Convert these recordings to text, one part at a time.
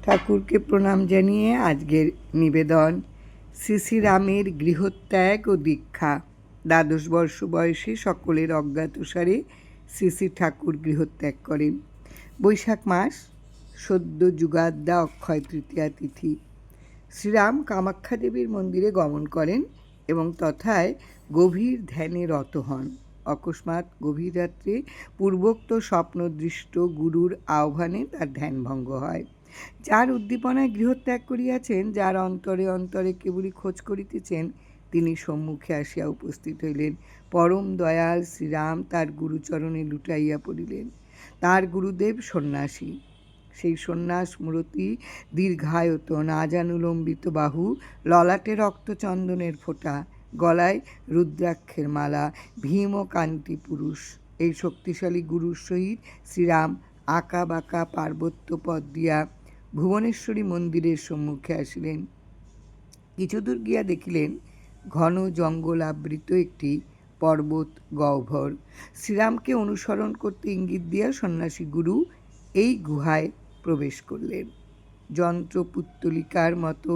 ঠাকুরকে প্রণাম জানিয়ে আজকের নিবেদন শ্রী শ্রী রামের গৃহত্যাগ ও দীক্ষা। ১২ বর্ষ বয়সে সকলের অজ্ঞাতসারে শ্রী শ্রী ঠাকুর গৃহত্যাগ করেন। বৈশাখ মাস, সদ্য যুগাদ্যা অক্ষয় তৃতীয়া তিথি। শ্রীরাম কামাখ্যা দেবীর মন্দিরে গমন করেন এবং তথায় গভীর ধ্যানে রত হন। অকস্মাৎ গভীর রাত্রে পূর্বোক্ত স্বপ্নদৃষ্ট গুরুর আহ্বানে তার ধ্যানভঙ্গ হয়। যার উদ্দীপনায় গৃহত্যাগ করিয়াছেন, যার অন্তরে অন্তরে কেবলই খোঁজ করিতেছেন, তিনি সম্মুখে আসিয়া উপস্থিত হইলেন। পরম দয়াল শ্রীরাম তার গুরুচরণে লুটাইয়া পড়িলেন। তার গুরুদেব সন্ন্যাসী। সেই সন্ন্যাস মূরতি, দীর্ঘায়ত নাজানুলম্বিত বাহু, ললাটে রক্তচন্দনের ফোঁটা, গলায় রুদ্রাক্ষের মালা, ভীম ও কান্তি পুরুষ। এই শক্তিশালী গুরুর সহিত শ্রীরাম আঁকা বাঁকা পার্বত্য পথ দিয়া ভুবনেশ্বরী মন্দিরের সম্মুখে আসিলেন। কিছুদূর গিয়া দেখিলেন ঘন জঙ্গল আবৃত একটি পর্বত গহ্বর। শ্রীরামকে অনুসরণ করতে ইঙ্গিত দিয়া সন্ন্যাসী গুরু এই গুহায় প্রবেশ করলেন। যন্ত্রপুত্তলিকার মতো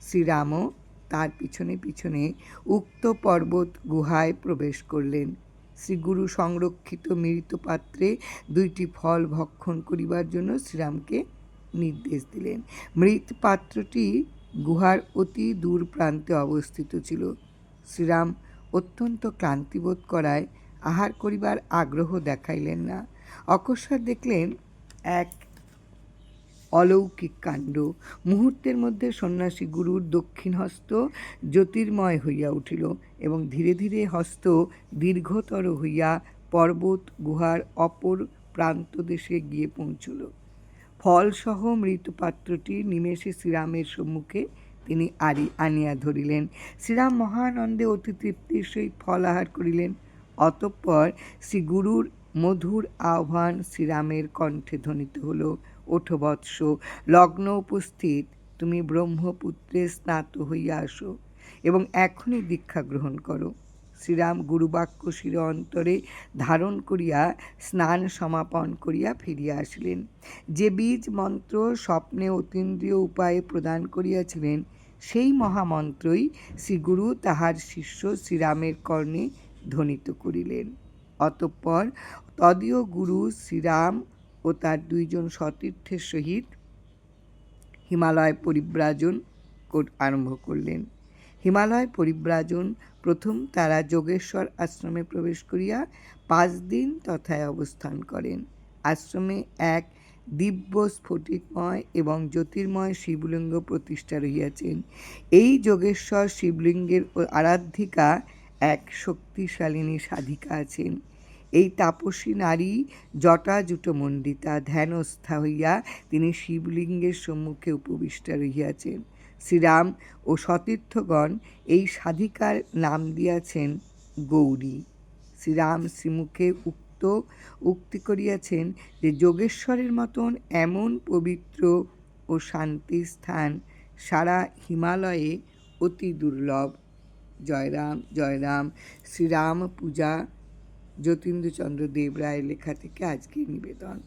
শ্রীরামও তার পিছনে পিছনে উক্ত পর্বত গুহায় প্রবেশ করলেন। শ্রীগুরু সংরক্ষিত মৃত পাত্রে 2টি ফল ভক্ষণ করিবার জন্য শ্রীরামকে নির্দেশ দিলেন। মৃত পাত্রটি গুহার অতি দূর প্রান্তে অবস্থিত ছিল। শ্রীরাম অত্যন্ত ক্লান্তিবোধ করায় আহার করিবার আগ্রহ দেখাইলেন না। অকস্মাৎ দেখলেন এক অলৌকিক কাণ্ড। মুহূর্তের মধ্যে সন্ন্যাসী গুরুর দক্ষিণ হস্ত জ্যোতির্ময় হইয়া উঠিল এবং ধীরে ধীরে হস্ত দীর্ঘতর হইয়া পর্বত গুহার অপর প্রান্তদেশে গিয়ে পৌঁছল। ফলসহ মৃত পাত্রটি নিমেষে শ্রীরামের সম্মুখে তিনি আনিয়া ধরিলেন। শ্রীরাম মহানন্দে অতি তৃপ্তির সহিত ফল আহার করিলেন। অতঃপর শ্রীগুরুর মধুর আহ্বান শ্রীরামের কণ্ঠে ধ্বনিত হল, ওঠো বৎস, লগ্ন উপস্থিত, তুমি ব্রহ্মপুত্রে স্নাত হইয়া আসো এবং এখনই দীক্ষা গ্রহণ করো। শ্রীরাম গুরুবাক্য শির অন্তরে ধারণ করিয়া স্নান সমাপন করিয়া ফিরিয়া আসিলেন। যে বীজ মন্ত্র স্বপ্নে অতীন্দ্রিয় উপায়ে প্রদান করিয়াছিলেন, সেই মহামন্ত্রই শ্রীগুরু তাহার শিষ্য শ্রীরামের কর্ণে ধ্বনিত করিলেন। অতঃপর তদীয় গুরু শ্রীরাম ও তার 2 জন সতীর্থের সহিত হিমালয় পরিব্রাজন আরম্ভ করলেন। হিমালয় পরিব্রাজন প্রথম তারা যোগেশ্বর আশ্রমে প্রবেশ করিয়া 5 দিন তথায় অবস্থান করেন। আশ্রমে এক দিব্য স্ফটিকময় এবং জ্যোতির্ময় শিবলিঙ্গ প্রতিষ্ঠা রহিয়াছেন। এই যোগেশ্বর শিবলিঙ্গের আরাধিকা এক শক্তিশালিনী সাধিকা আছেন। এই তাপসী নারী জটাজুটমণ্ডিতা ধ্যানস্থা হইয়া তিনি শিবলিঙ্গের সম্মুখে উপবিষ্টা রহিয়াছেন। শ্রীরাম ও সতীর্থগণ এই সাধিকার নাম দিয়াছেন গৌরী। শ্রীরাম শ্রীমুখে উক্তি করিয়াছেন যে যোগেশ্বরের মতন এমন পবিত্র ও শান্তি স্থান সারা হিমালয়ে অতি দুর্লভ। জয় রাম, জয় রাম। শ্রীরাম পূজা, যতীন্দ্রচন্দ্র দেব রায়ের লেখা থেকে আজকের নিবেদন।